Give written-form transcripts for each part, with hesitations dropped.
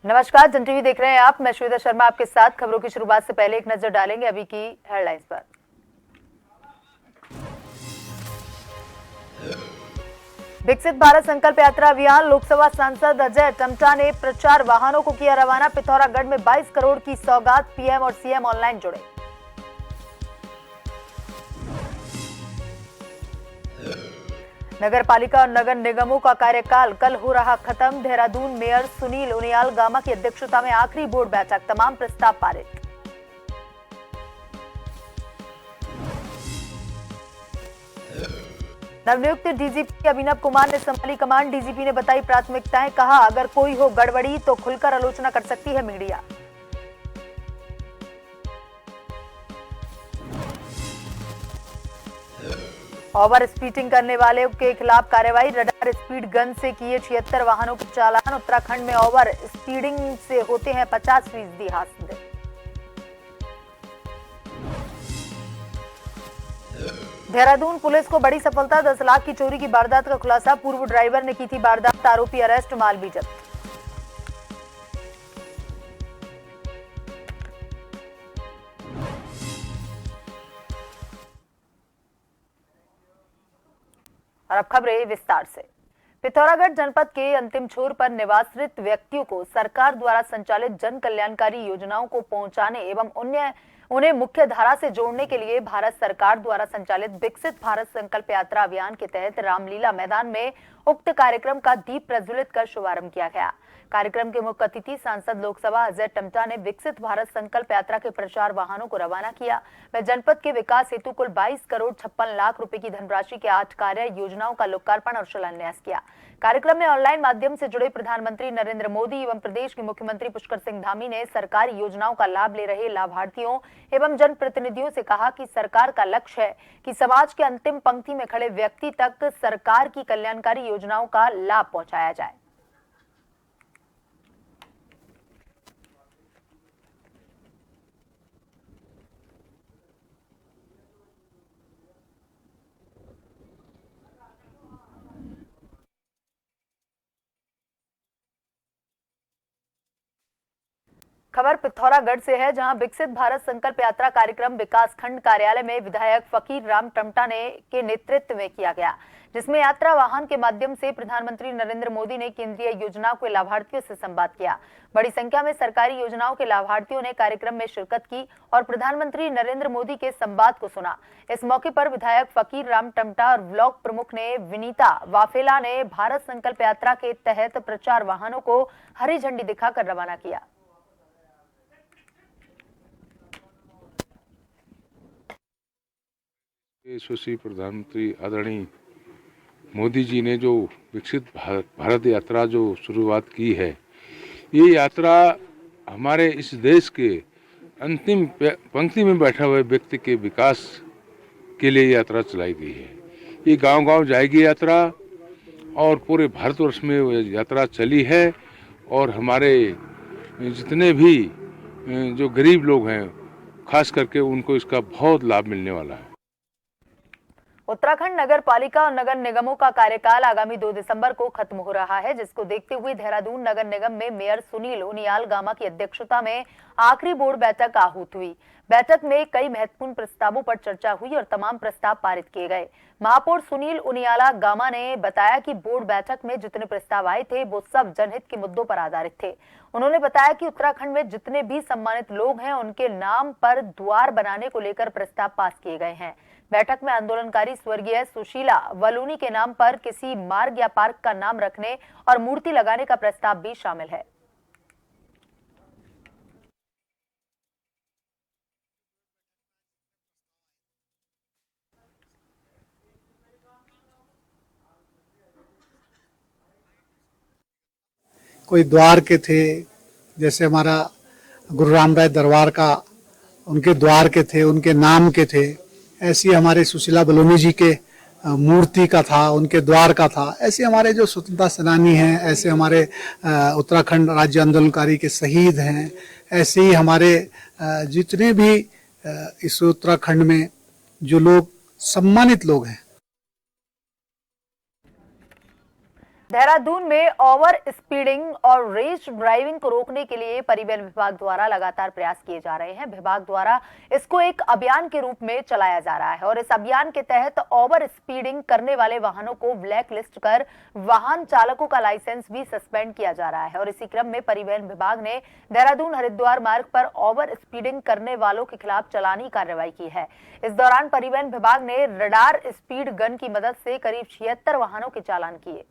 नमस्कार, जन टीवी देख रहे हैं आप। मैं श्वेता शर्मा आपके साथ। खबरों की शुरुआत से पहले एक नजर डालेंगे अभी की हेडलाइंस पर। विकसित भारत संकल्प यात्रा अभियान, लोकसभा सांसद अजय टम्टा ने प्रचार वाहनों को किया रवाना। पिथौरागढ़ में 22 करोड़ की सौगात, पीएम और सीएम ऑनलाइन जुड़े। नगर पालिका और नगर निगमों का कार्यकाल कल हो रहा खत्म। देहरादून मेयर सुनील उनियाल गामा की अध्यक्षता में आखिरी बोर्ड बैठक, तमाम प्रस्ताव पारित। नवनियुक्त डीजीपी अभिनव कुमार ने संभाली कमान। डीजीपी ने बताई प्राथमिकताएं, कहा अगर कोई हो गड़बड़ी तो खुलकर आलोचना कर सकती है मीडिया। ओवर स्पीडिंग करने वाले के खिलाफ कार्रवाई। रडार स्पीड गन से किए 76 वाहनों के चालान। उत्तराखंड में ओवर स्पीडिंग से होते हैं 50% हादसे। देहरादून पुलिस को बड़ी सफलता, 10 लाख की चोरी की वारदात का खुलासा। पूर्व ड्राइवर ने की थी वारदात, आरोपी अरेस्ट, माल भी जब्त। और अब खबरें विस्तार से। पिथौरागढ़ जनपद के अंतिम छोर पर निवासित व्यक्तियों को सरकार द्वारा संचालित जन कल्याणकारी योजनाओं को पहुंचाने एवं उन्हें मुख्य धारा से जोड़ने के लिए भारत सरकार द्वारा संचालित विकसित भारत संकल्प यात्रा अभियान के तहत रामलीला मैदान में उक्त कार्यक्रम का दीप प्रज्वलित कर शुभारंभ किया गया। कार्यक्रम के मुख्य अतिथि सांसद लोकसभा अजय टम्टा ने विकसित भारत संकल्प यात्रा के प्रचार वाहनों को रवाना किया। वह जनपद के विकास हेतु कुल 22 करोड़ 56 लाख रुपए की धनराशि के 8 कार्य योजनाओं का लोकार्पण और शिलान्यास किया। कार्यक्रम में ऑनलाइन माध्यम से जुड़े प्रधानमंत्री नरेंद्र मोदी एवं प्रदेश के मुख्यमंत्री पुष्कर सिंह धामी ने सरकारी योजनाओं का लाभ ले रहे लाभार्थियों एवं जनप्रतिनिधियों से कहा कि सरकार का लक्ष्य है कि समाज के अंतिम पंक्ति में खड़े व्यक्ति तक सरकार की कल्याणकारी योजनाओं का लाभ पहुंचाया जाए। खबर पिथौरागढ़ से है, जहां विकसित भारत संकल्प यात्रा कार्यक्रम विकास खंड कार्यालय में विधायक फकीर राम टम्टा ने के नेतृत्व में किया गया, जिसमें यात्रा वाहन के माध्यम से प्रधानमंत्री नरेंद्र मोदी ने केंद्रीय योजनाओं के लाभार्थियों से संवाद किया। बड़ी संख्या में सरकारी योजनाओं के लाभार्थियों ने कार्यक्रम में शिरकत की और प्रधानमंत्री नरेंद्र मोदी के संवाद को सुना। इस मौके पर विधायक फकीर राम टम्टा और ब्लॉक प्रमुख ने विनीता वाफेला ने भारत संकल्प यात्रा के तहत प्रचार वाहनों को हरी झंडी दिखाकर रवाना किया। यशस्वी प्रधानमंत्री आदरणीय मोदी जी ने जो विकसित भारत यात्रा जो शुरुआत की है, ये यात्रा हमारे इस देश के अंतिम पंक्ति में बैठा हुए व्यक्ति के विकास के लिए यात्रा चलाई गई है। ये गांव-गांव जाएगी यात्रा और पूरे भारतवर्ष में यात्रा चली है और हमारे जितने भी जो गरीब लोग हैं, खास करके उनको इसका बहुत लाभ मिलने वाला है। उत्तराखंड नगर पालिका और नगर निगमों का कार्यकाल आगामी 2 दिसंबर को खत्म हो रहा है, जिसको देखते हुए देहरादून नगर निगम में मेयर सुनील उनियाल गामा की अध्यक्षता में आखिरी बोर्ड बैठक आहूत हुई। बैठक में कई महत्वपूर्ण प्रस्तावों पर चर्चा हुई और तमाम प्रस्ताव पारित किए गए। महापौर सुनील उनियाला गामा ने बताया कि बोर्ड बैठक में जितने प्रस्ताव आए थे वो सब जनहित के मुद्दों पर आधारित थे। उन्होंने बताया कि उत्तराखंड में जितने भी सम्मानित लोग हैं उनके नाम पर द्वार बनाने को लेकर प्रस्ताव पास किए गए हैं। बैठक में आंदोलनकारी स्वर्गीय सुशीला वलूनी के नाम पर किसी मार्ग या पार्क का नाम रखने और मूर्ति लगाने का प्रस्ताव भी शामिल है। कोई द्वार के थे, जैसे हमारा गुरु रामराय दरबार का उनके द्वार के थे, उनके नाम के थे। ऐसी हमारे सुशीला बलोनी जी के मूर्ति का था, उनके द्वार का था। ऐसे हमारे जो स्वतंत्रता सेनानी हैं, ऐसे हमारे उत्तराखंड राज्य आंदोलनकारी के शहीद हैं, ऐसे ही हमारे जितने भी इस उत्तराखंड में जो लोग सम्मानित लोग हैं। देहरादून में ओवर स्पीडिंग और रेश ड्राइविंग को रोकने के लिए परिवहन विभाग द्वारा लगातार प्रयास किए जा रहे हैं। विभाग द्वारा इसको एक अभियान के रूप में चलाया जा रहा है और इस अभियान के तहत ओवर स्पीडिंग करने वाले वाहनों को ब्लैक लिस्ट कर वाहन चालकों का लाइसेंस भी सस्पेंड किया जा रहा है। और इसी क्रम में परिवहन विभाग ने देहरादून हरिद्वार मार्ग पर ओवर स्पीडिंग करने वालों के खिलाफ चालानी कार्रवाई की है। इस दौरान परिवहन विभाग ने रडार स्पीड गन की मदद से करीब 76 वाहनों के चालान किए।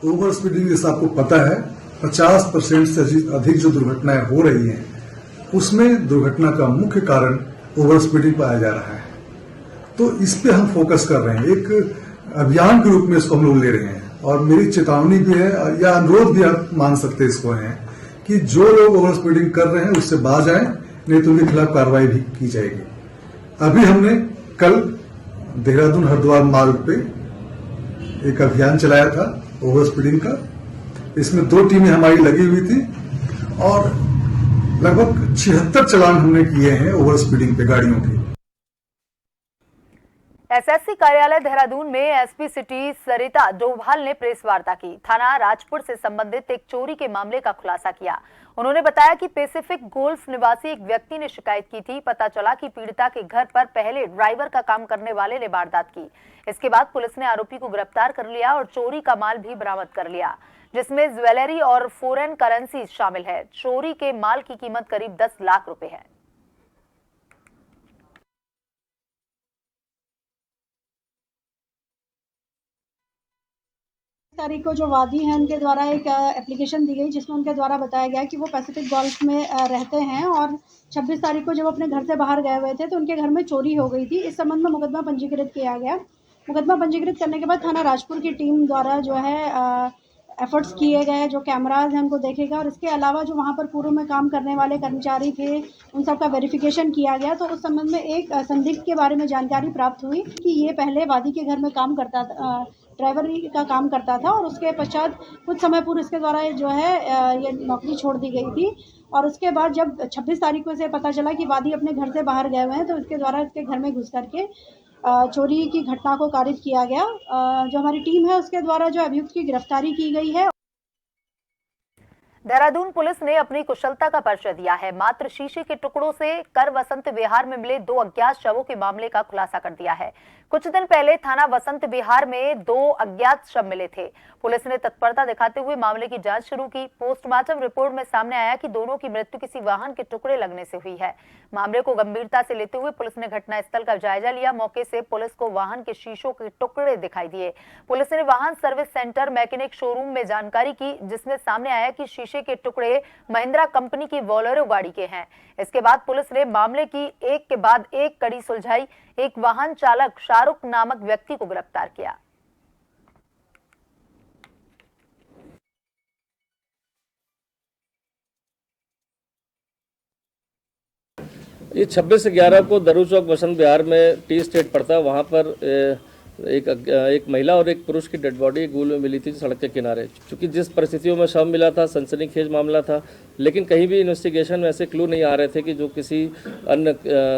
ओवर स्पीडिंग जैसा आपको पता है 50% से अधिक जो दुर्घटनाएं हो रही हैं उसमें दुर्घटना का मुख्य कारण ओवर स्पीडिंग पाया जा रहा है। तो इस पे हम फोकस कर रहे हैं, एक अभियान के रूप में इसको हम लोग ले रहे हैं। और मेरी चेतावनी भी है या अनुरोध भी आप मान सकते इसको है कि जो लोग ओवर स्पीडिंग कर रहे हैं उससे बाज आए, नहीं तो उनके खिलाफ कार्रवाई भी की जाएगी। अभी हमने कल देहरादून हरिद्वार मार्ग पे एक अभियान चलाया था ओवर स्पीडिंग का। इसमें 2 टीमें हमारी लगी हुई थी और लगभग 76 चालान हमने किए हैं ओवर स्पीडिंग पे गाड़ियों के। एसएससी कार्यालय देहरादून में एसपी सिटी सरिता डोभाल ने प्रेस वार्ता की। थाना राजपुर से संबंधित एक चोरी के मामले का खुलासा किया। उन्होंने बताया कि पैसिफिक गोल्फ निवासी एक व्यक्ति ने शिकायत की थी। पता चला कि पीड़िता के घर पर पहले ड्राइवर का काम करने वाले ने वारदात की। इसके बाद पुलिस ने आरोपी को गिरफ्तार कर लिया और चोरी का माल भी बरामद कर लिया, जिसमें ज्वेलरी और फॉरेन करेंसी शामिल है। चोरी के माल की कीमत करीब 10 लाख रुपए है। तारीख को जो वादी हैं उनके द्वारा एक एप्लीकेशन दी गई जिसमें उनके द्वारा बताया गया कि वो पैसिफिक गोल्फ में रहते हैं और 26 तारीख को जब अपने घर से बाहर गए हुए थे तो उनके घर में चोरी हो गई थी। इस संबंध में मुकदमा पंजीकृत किया गया। मुकदमा पंजीकृत करने के बाद थाना राजपुर की टीम द्वारा जो है एफर्ट्स किए गए, जो कैमराज हैं उनको देखेगा और इसके अलावा जो वहाँ पर पूर्व में काम करने वाले कर्मचारी थे उन सब का वेरिफिकेशन किया गया। तो उस संबंध में एक संदिग्ध के बारे में जानकारी प्राप्त हुई कि ये पहले वादी के घर में काम करता था, ड्राइवरी का काम करता था और उसके पश्चात कुछ समय पूर्व इसके द्वारा जो है ये नौकरी छोड़ दी गई थी। और उसके बाद जब 26 तारीख को इसे पता चला कि वादी अपने घर से बाहर गए हुए हैं तो इसके द्वारा इसके घर में घुस करके चोरी की घटना को कारित किया गया। जो हमारी टीम है उसके द्वारा जो अभियुक्त की गिरफ्तारी की गई है। देहरादून पुलिस ने अपनी कुशलता का परिचय दिया है। मात्र शीशे के टुकड़ों से कर वसंत विहार में मिले 2 अज्ञात शवों के मामले का खुलासा कर दिया है। कुछ दिन पहले थाना वसंत विहार में 2 अज्ञात शव मिले थे। पुलिस ने तत्परता दिखाते हुए मामले की जांच शुरू की। पोस्टमार्टम रिपोर्ट में सामने आया कि दोनों की मृत्यु किसी वाहन के टुकड़े लगने से हुई है। मामले को गंभीरता से लेते हुए पुलिस ने घटनास्थल का जायजा लिया। मौके से पुलिस को वाहन के शीशों के टुकड़े दिखाई दिए। पुलिस ने वाहन सर्विस सेंटर मैकेनिक शोरूम में जानकारी की, जिसमें सामने आया कि शीशे के टुकड़े महिंद्रा कंपनी की बोलेरो गाड़ी के हैं। इसके बाद पुलिस ने मामले की एक के बाद एक कड़ी सुलझाई। एक वाहन चालक शाहरुख नामक व्यक्ति को गिरफ्तार किया। ये 26/11 को दरू चौक वसंत विहार में टी स्टेट पड़ता है। वहाँ पर एक महिला और एक पुरुष की डेड बॉडी गूल में मिली थी सड़क के किनारे। चूँकि जिस परिस्थितियों में शव मिला था सनसनीखेज मामला था, लेकिन कहीं भी इन्वेस्टिगेशन में ऐसे क्लू नहीं आ रहे थे कि जो किसी अन्य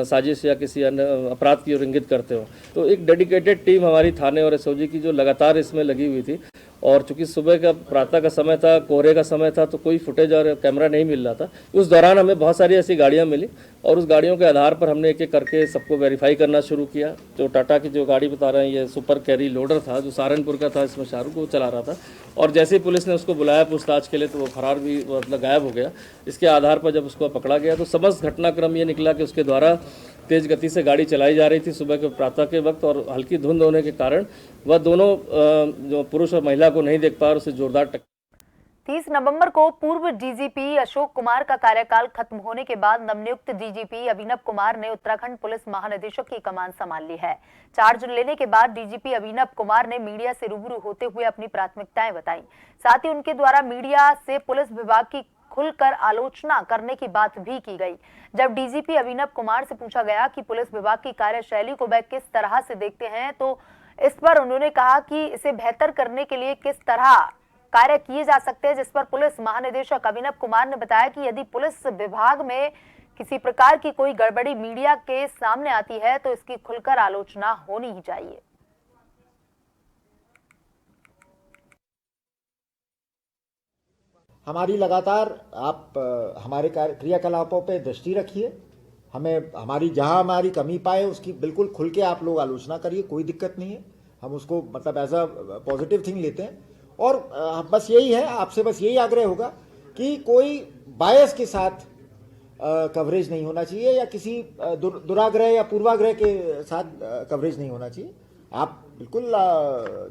साजिश या किसी अन्य अपराध की ओर इंगित करते हो। तो एक डेडिकेटेड टीम हमारी थाने और एसओजी की जो लगातार इसमें लगी हुई थी। और चूंकि सुबह का प्रातः का समय था, कोहरे का समय था, तो कोई फुटेज और कैमरा नहीं मिल रहा था। उस दौरान हमें बहुत सारी ऐसी गाड़ियां मिली और उस गाड़ियों के आधार पर हमने एक एक करके सबको वेरीफाई करना शुरू किया। जो टाटा की जो गाड़ी बता रहे हैं ये सुपर कैरी लोडर था, जो सहारनपुर का था, इसमें शाहरुख को चला रहा था। और जैसे ही पुलिस ने उसको बुलाया पूछताछ के लिए तो वो फरार भी मतलब गायब हो गया। इसके आधार पर जब उसको पकड़ा गया तो समस्त घटनाक्रम ये निकला कि उसके द्वारा तेज गति से गाड़ी चलाई जा रही थी सुबह के प्रातः के वक्त और हल्की धुंध होने के कारण वह दोनों जो पुरुष और महिला को नहीं देख पा और उसे जोरदार टक्कर। 30 नवंबर को पूर्व डीजीपी अशोक कुमार का कार्यकाल खत्म होने के बाद नवनियुक्त डीजीपी अभिनव कुमार ने उत्तराखंड पुलिस महानिदेशक की कमान संभाल ली है। चार्ज लेने के बाद डीजीपी अभिनव कुमार ने मीडिया से रूबरू होते हुए अपनी प्राथमिकताएं बताई। साथ ही उनके द्वारा मीडिया से पुलिस विभाग की खुलकर आलोचना करने की बात भी की गई। जब डीजीपी अभिनव कुमार से पूछा गया कि पुलिस विभाग की कार्यशैली को वह किस तरह से देखते हैं, तो इस पर उन्होंने कहा कि इसे बेहतर करने के लिए किस तरह कार्य किए जा सकते हैं, जिस पर पुलिस महानिदेशक अभिनव कुमार ने बताया कि यदि पुलिस विभाग में किसी प्रकार की कोई गड़बड़ी मीडिया के सामने आती है तो इसकी खुलकर आलोचना होनी ही चाहिए। हमारी लगातार आप हमारे क्रियाकलापों पे दृष्टि रखिए। हमें हमारी हमारी कमी पाए उसकी बिल्कुल खुल के आप लोग आलोचना करिए, कोई दिक्कत नहीं है। हम उसको मतलब एज अ पॉजिटिव थिंग लेते हैं। और बस यही है, आपसे बस यही आग्रह होगा कि कोई बायस के साथ कवरेज नहीं होना चाहिए या किसी दुराग्रह या पूर्वाग्रह के साथ कवरेज नहीं होना चाहिए। आप बिल्कुल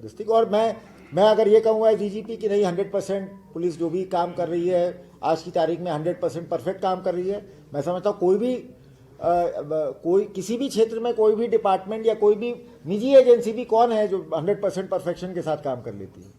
दृष्टि। और मैं अगर ये कहूँगा डीजीपी कि नहीं 100% पुलिस जो भी काम कर रही है आज की तारीख में 100% परफेक्ट काम कर रही है। मैं समझता हूँ कोई किसी भी क्षेत्र में कोई भी डिपार्टमेंट या कोई भी निजी एजेंसी भी कौन है जो 100% परफेक्शन के साथ काम कर लेती है।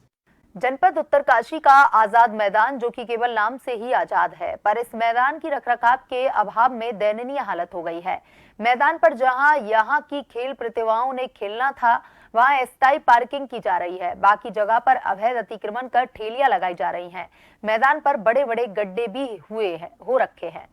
जनपद उत्तरकाशी का आजाद मैदान, जो कि केवल नाम से ही आजाद है, पर इस मैदान की रखरखाव के अभाव में दयनीय हालत हो गई है। मैदान पर जहां यहां की खेल प्रतिभाओं ने खेलना था, वहां अस्थायी पार्किंग की जा रही है। बाकी जगह पर अवैध अतिक्रमण कर ठेलियां लगाई जा रही हैं। मैदान पर बड़े बड़े गड्ढे भी हो रखे हैं।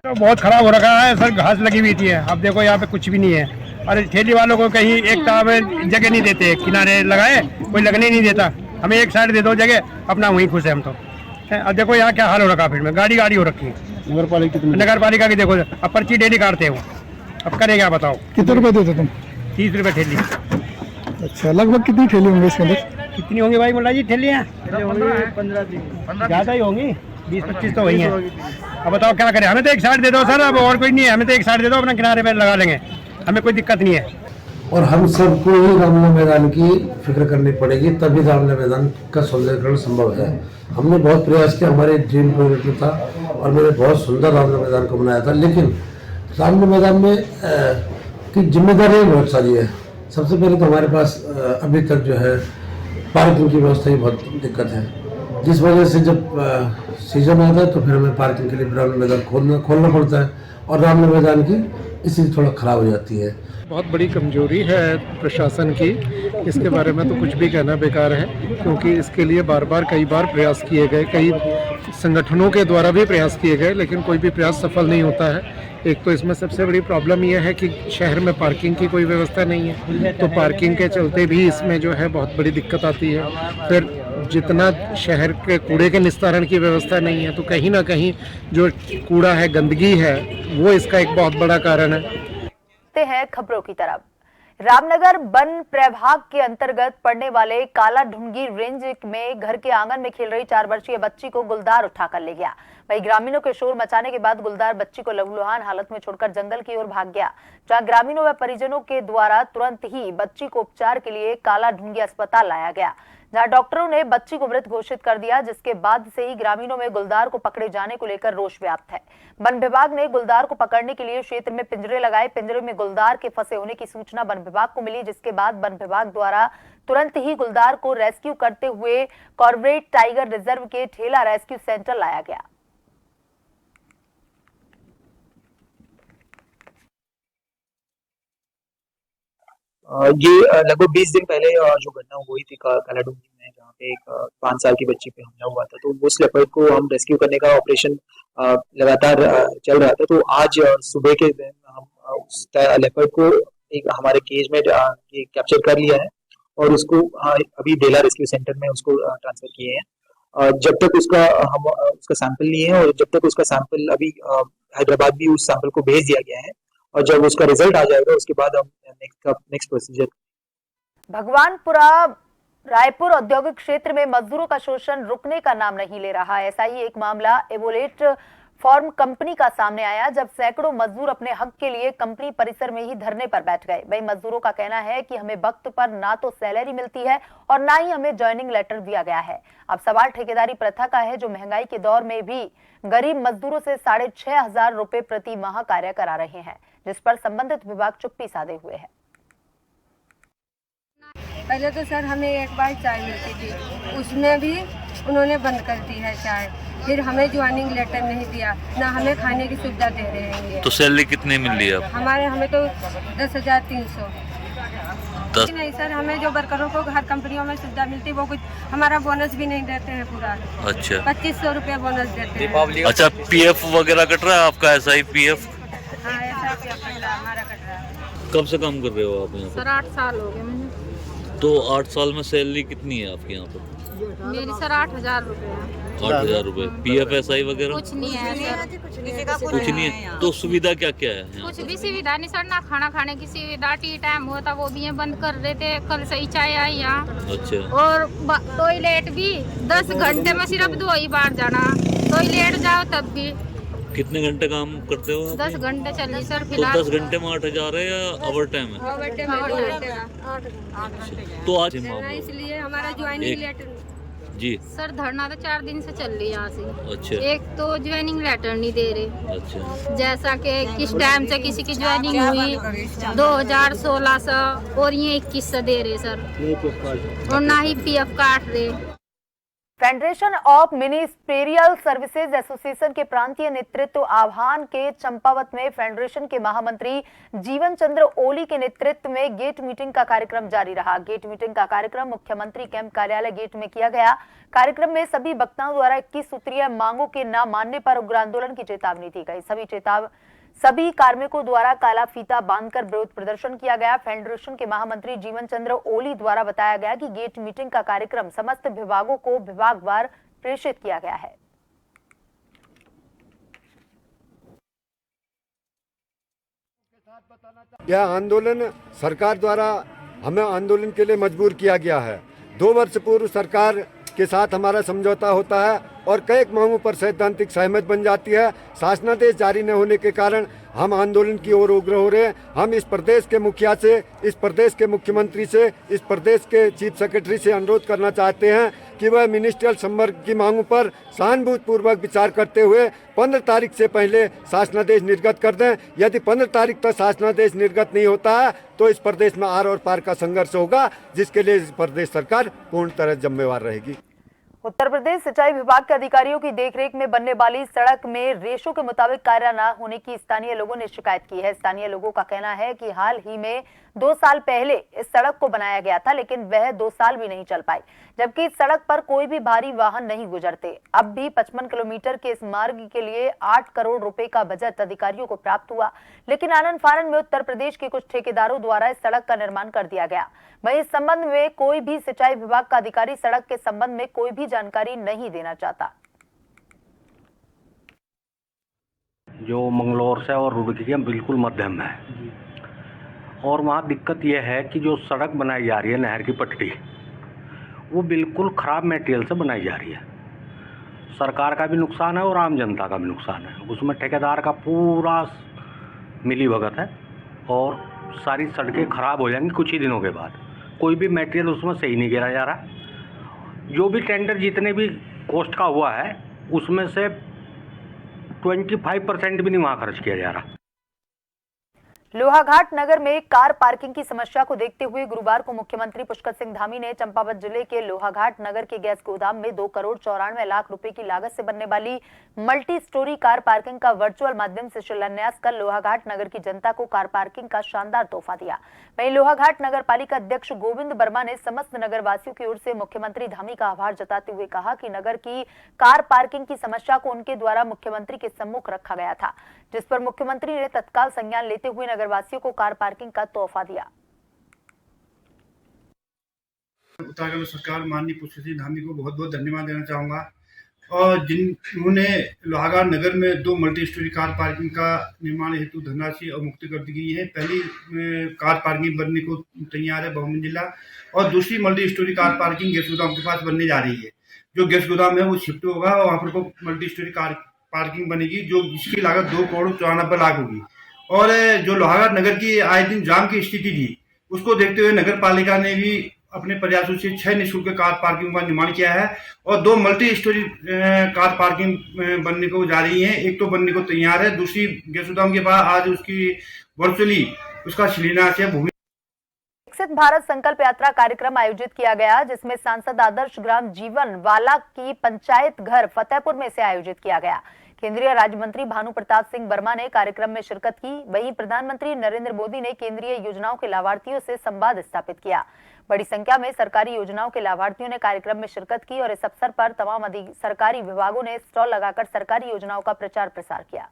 तो बहुत खराब हो रखा है सर, घास लगी हुई थी। अब देखो यहाँ पे कुछ भी नहीं है। और ठेली वालों को कहीं एक में जगह नहीं देते, किनारे लगाए कोई लगने नहीं देता। हमें एक साइड दे दो जगह, अपना वहीं खुश है हम तो। अब देखो यहाँ क्या हाल हो रखा, फिर में गाड़ी हो रखी है। नगर पालिका की देखो, अब पर्ची डेली काटते हो। अब करें क्या बताओ। कितने रुपए देते तुम? 30 रुपये ठेली। अच्छा, लगभग कितनी ठेली होंगी इसके अंदर? कितनी होंगी भाई मुल्ला जी ठेलियाँ? 15 ज़्यादा ही होंगी, 20-25 तो वही है। अब बताओ क्या करें। हमें तो एक साइड दे दो सर, अब और कोई नहीं है। हमें तो एक साइड दे दो, अपना किनारे पे लगा लेंगे, हमें कोई दिक्कत नहीं है। और हम सबको ही रामलीला मैदान की फिक्र करनी पड़ेगी, तभी रामलीला मैदान का सौंदर्यीकरण संभव है। हमने बहुत प्रयास किया, हमारे ड्रीम प्रोजेक्ट में था और मैंने बहुत सुंदर रामलीला मैदान को बनाया था। लेकिन रामलीला मैदान में की जिम्मेदारी बहुत सारी है। सबसे पहले तो हमारे पास अभी तक जो है पार्किंग की व्यवस्था की बहुत दिक्कत है, जिस वजह से जब सीजन आता है तो फिर हमें पार्किंग के लिए रामलीला मैदान खोलना पड़ता है और रामलीला मैदान की स्थिति थोड़ा खराब हो जाती है। बहुत बड़ी कमजोरी है प्रशासन की, इसके बारे में तो कुछ भी कहना बेकार है, क्योंकि इसके लिए कई बार प्रयास किए गए, कई संगठनों के द्वारा भी प्रयास किए गए, लेकिन कोई भी प्रयास सफल नहीं होता है। एक तो इसमें सबसे बड़ी प्रॉब्लम यह है कि शहर में पार्किंग की कोई व्यवस्था नहीं है, तो पार्किंग के चलते भी इसमें जो है बहुत बड़ी दिक्कत आती है। फिर जितना शहर के कूड़े के निस्तारण की व्यवस्था नहीं है, तो कहीं ना कहीं जो कूड़ा है, गंदगी है, वो इसका एक बहुत बड़ा कारण है। हैं खबरों की तरफ। रामनगर वन प्रभाग के अंतर्गत पड़ने वाले काला ढूंगी रेंज में घर के आंगन में खेल रही 4 वर्षीय बच्ची को गुलदार उठाकर ले गया। वहीं ग्रामीणों के शोर मचाने के बाद गुलदार बच्ची को लहूलुहान हालत में छोड़कर जंगल की ओर भाग गया, जहां ग्रामीणों व परिजनों के द्वारा तुरंत ही बच्ची को उपचार के लिए काला ढूंगी अस्पताल लाया गया, जहां डॉक्टरों ने बच्ची को मृत घोषित कर दिया, जिसके बाद से ही ग्रामीणों में गुलदार को पकड़े जाने को लेकर रोष व्याप्त है। वन विभाग ने गुलदार को पकड़ने के लिए क्षेत्र में पिंजरे लगाए। पिंजरे में गुलदार के फंसे होने की सूचना वन विभाग को मिली, जिसके बाद वन विभाग द्वारा तुरंत ही गुलदार को रेस्क्यू करते हुए कॉर्बेट टाइगर रिजर्व के ठेला रेस्क्यू सेंटर लाया गया। ये लगभग 20 दिन पहले जो घटना हुई थी काला ढूंगी में, जहाँ पे एक 5 साल की बच्ची पे हमला हुआ था, तो उस लेपर्ड को हम रेस्क्यू करने का ऑपरेशन लगातार चल रहा था। तो आज सुबह के दिन हम उस लेपर्ड को एक हमारे केज में कैप्चर कर लिया है और उसको अभी बेला रेस्क्यू सेंटर में उसको ट्रांसफर किए हैं। जब तक उसका सैंपल लिए हैं और जब तक उसका सैंपल अभी हैदराबाद भी उस सैंपल को भेज दिया गया है, और जब उसका रिजल्ट आ जाएगा उसके बाद हम नेक्स्ट प्रोसीजर। भगवानपुरा रायपुर औद्योगिक क्षेत्र में मजदूरों का शोषण रुकने का नाम नहीं ले रहा है। ऐसा ही एक मामला एवोलेट फॉर्म कंपनी का सामने आया, जब सैकड़ों मजदूर अपने हक के लिए कंपनी परिसर में ही धरने पर बैठ गए। वही मजदूरों का कहना है कि हमें वक्त पर ना तो सैलरी मिलती है और ना ही हमें ज्वाइनिंग लेटर दिया गया है। अब सवाल ठेकेदारी प्रथा का है, जो महंगाई के दौर में भी गरीब मजदूरों से 6,500 रुपए प्रति माह कार्य करा रहे हैं, जिस पर संबंधित विभाग चुप्पी साधे हुए है। पहले तो सर हमें एक बार चाय मिलती थी, उसमें भी उन्होंने बंद कर दी है चाय। फिर हमें ज्वाइनिंग लेटर नहीं दिया, ना हमें खाने की सुविधा दे रहे हैं ये। तो सैलरी कितनी मिल रही है अब? हमें तो 10,300। नहीं सर, हमें जो वर्करों को हर कंपनियों में सुविधा मिलती है वो कुछ हमारा बोनस भी नहीं देते हैं पूरा। अच्छा, 2500 रुपया बोनस देते हैं। अच्छा, पीएफ वगैरह कट रहा है आपका? ऐसा ही पीएफ? हाँ, ऐसा हमारा कट रहा है। कब से काम कर रहे हो आप यहाँ पर? सर 8 साल हो गए मुझे। तो 8 साल में सैलरी कितनी है आपके यहाँ पर? मेरी सर 8,000 रुपये है। 8,000 रुपए। पीएफ एसआई वगैरह कुछ नहीं है सर, कुछ नहीं है। तो सुविधा क्या क्या है यहाँ? कुछ भी सुविधा नहीं सर, ना खाना खाने की सुविधा, टी टाइम होता वो भी बंद कर रहे थे। कल से ही चाय आई यहाँ। अच्छा। और टॉयलेट भी 10 घंटे में सिर्फ 2 ही बार जाना, टॉयलेट जाओ तब भी। कितने घंटे काम करते हो आप? 10 घंटे चलिए सर तो फिलहाल। 10 घंटे में 8,000 है या ओवर टाइम है? तो आज इसलिए हमारा ज्वाइनिंग लेटर जी सर, धरना तो 4 दिन से चल रही है यहाँ से। अच्छा। एक तो ज्वाइनिंग लेटर नहीं दे रहे। अच्छा। जैसा कि किस टाइम से किसी की ज्वाइनिंग हुई 2016 से, और ये 21 दे रहे सर, और ना ही पीएफ काट रहे। Federation of ministerial services association के प्रांतीय नेतृत्व आह्वान के चंपावत में फेडरेशन के महामंत्री जीवन चंद्र ओली के नेतृत्व में गेट मीटिंग का कार्यक्रम जारी रहा। गेट मीटिंग का कार्यक्रम मुख्यमंत्री कैंप कार्यालय गेट में किया गया। कार्यक्रम में सभी वक्ताओं द्वारा 21 सूत्रीय मांगों के न मानने पर उग्र आंदोलन की चेतावनी दी गई। सभी कार्मिकों द्वारा काला फीता बांधकर विरोध प्रदर्शन किया गया। फेडरेशन के महामंत्री जीवन चंद्र ओली द्वारा बताया गया कि गेट मीटिंग का कार्यक्रम समस्त विभागों को विभागवार प्रेषित किया गया है। यह आंदोलन सरकार द्वारा हमें आंदोलन के लिए मजबूर किया गया है। 2 वर्ष पूर्व सरकार के साथ हमारा समझौता होता है और कई मांगों पर सैद्धांतिक सहमत बन जाती है। शासनादेश जारी न होने के कारण हम आंदोलन की ओर उग्र हो रहे हैं। हम इस प्रदेश के मुखिया से, इस प्रदेश के मुख्यमंत्री से, इस प्रदेश के चीफ सेक्रेटरी से अनुरोध करना चाहते हैं कि वह मिनिस्ट्रियल संवर्ग की मांगों पर सहानुभूतिपूर्वक विचार करते हुए 15 तारीख से पहले शासनादेश निर्गत कर दें। यदि 15 तारीख तक शासनादेश निर्गत नहीं होता है तो इस प्रदेश में आर और पार का संघर्ष होगा, जिसके लिए इस प्रदेश सरकार पूर्ण तरह जिम्मेवार रहेगी। उत्तर प्रदेश सिंचाई विभाग के अधिकारियों की देखरेख में बनने वाली सड़क में रेशों के मुताबिक कार्य न होने की स्थानीय लोगों ने शिकायत की है। स्थानीय लोगों का कहना है कि हाल ही में 2 साल पहले इस सड़क को बनाया गया था, लेकिन वह 2 साल भी नहीं चल पाई, जबकि इस सड़क पर कोई भी भारी वाहन नहीं गुजरते। अब भी 55 किलोमीटर के इस मार्ग के लिए 8 करोड़ रुपए का बजट अधिकारियों को प्राप्त हुआ, लेकिन आनन फानन में उत्तर प्रदेश के कुछ ठेकेदारों द्वारा इस सड़क का निर्माण कर दिया गया। वहीं इस संबंध में कोई भी सिंचाई विभाग का अधिकारी सड़क के संबंध में कोई भी जानकारी नहीं देना चाहता। जो मंगलौर से और रुड़की के बिल्कुल मध्यम है, और वहाँ दिक्कत यह है कि जो सड़क बनाई जा रही है नहर की पट्टी, वो बिल्कुल ख़राब मटेरियल से बनाई जा रही है। सरकार का भी नुकसान है और आम जनता का भी नुकसान है। उसमें ठेकेदार का पूरा मिलीभगत है और सारी सड़कें ख़राब हो जाएंगी कुछ ही दिनों के बाद। कोई भी मटेरियल उसमें सही नहीं गिरा जा रहा। जो भी टेंडर जितने भी कॉस्ट का हुआ है उसमें से 25% भी नहीं वहाँ खर्च किया जा रहा। लोहाघाट नगर में कार पार्किंग की समस्या को देखते हुए गुरुवार को मुख्यमंत्री पुष्कर सिंह धामी ने चंपावत जिले के लोहाघाट नगर के गैस गोदाम में 2 करोड़ 94 लाख रुपए की लागत से बनने वाली मल्टी स्टोरी कार पार्किंग का वर्चुअल माध्यम से शिलान्यास कर लोहाघाट नगर की जनता को कार पार्किंग का शानदार तोहफा दिया। वहीं लोहाघाट नगर पालिका अध्यक्ष गोविंद वर्मा ने समस्त नगर वासियों की ओर से मुख्यमंत्री धामी का आभार जताते हुए कहा कि नगर की कार पार्किंग की समस्या को उनके द्वारा मुख्यमंत्री के सम्मुख रखा गया था, जिस पर मुख्यमंत्री ने तत्काल संज्ञान लेते हुए नगरवासियों को कार पार्किंग का तोहफा दिया। उत्तराखंड सरकार माननीय पुष्कर सिंह धामी को बहुत बहुत धन्यवाद देना चाहूँगा। और जिन्होंने लोहागार नगर में 2 मल्टी स्टोरी कार पार्किंग का निर्माण हेतु धनराशि अवमुक्त कर दी गई है। पहली कार पार्किंग बनने को तैयार है बहुमंजिला, और दूसरी multi storey car parking gas गोदाम के पास बनने जा रही है। जो गैस गोदाम है वो शिफ्ट होगा और वहाँ पर को मल्टी स्टोरी कार पार्किंग बनेगी, जो जिसकी लागत 2,94,00,000 होगी। और जो लोहागार नगर की आए दिन जाम की स्थिति थी, उसको देखते हुए नगर पालिका ने भी अपने प्रयासों से 6 निःशुल्क कार पार्किंग का निर्माण किया है और 2 मल्टी स्टोरी कार पार्किंग बनने को जा रही है। एक तो बनने को तैयार है, दूसरी गैस गोदाम के बाद आज उसकी वर्चुअली उसका शिलान्यास है। भूमि विकसित भारत संकल्प यात्रा कार्यक्रम आयोजित किया गया, जिसमें सांसद आदर्श ग्राम जीवन वाला की पंचायत घर फतेहपुर में से आयोजित किया गया। केंद्रीय राज्य मंत्री भानु प्रताप सिंह वर्मा ने कार्यक्रम में शिरकत की। वहीं प्रधानमंत्री नरेंद्र मोदी ने केंद्रीय योजनाओं के लाभार्थियों से संवाद स्थापित किया। बड़ी संख्या में सरकारी योजनाओं के लाभार्थियों ने कार्यक्रम में शिरकत की और इस अवसर पर तमाम सरकारी विभागों ने स्टॉल लगाकर सरकारी योजनाओं का प्रचार प्रसार किया।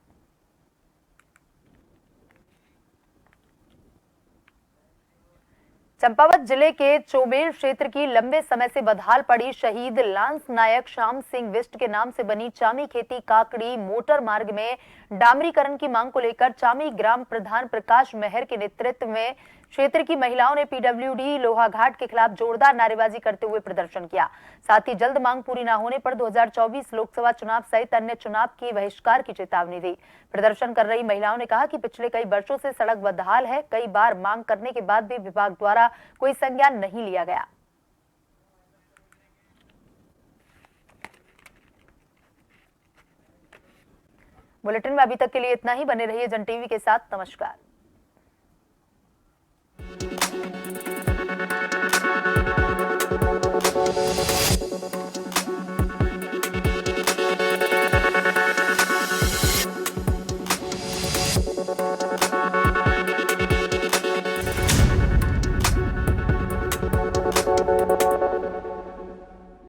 चंपावत जिले के चोबेल क्षेत्र की लंबे समय से बदहाल पड़ी शहीद लांस नायक श्याम सिंह बिष्ट के नाम से बनी चामी खेती काकड़ी मोटर मार्ग में डामरीकरण की मांग को लेकर चामी ग्राम प्रधान प्रकाश मेहर के नेतृत्व में क्षेत्र की महिलाओं ने पीडब्ल्यूडी लोहाघाट के खिलाफ जोरदार नारेबाजी करते हुए प्रदर्शन किया। साथ ही जल्द मांग पूरी न होने पर 2024 लोकसभा चुनाव सहित अन्य चुनाव के बहिष्कार की चेतावनी दी। प्रदर्शन कर रही महिलाओं ने कहा कि पिछले कई वर्षों से सड़क बदहाल है, कई बार मांग करने के बाद भी विभाग द्वारा कोई संज्ञान नहीं लिया गया। बुलेटिन में अभी तक के लिए इतना ही। बने रहिए जन टीवी के साथ। नमस्कार।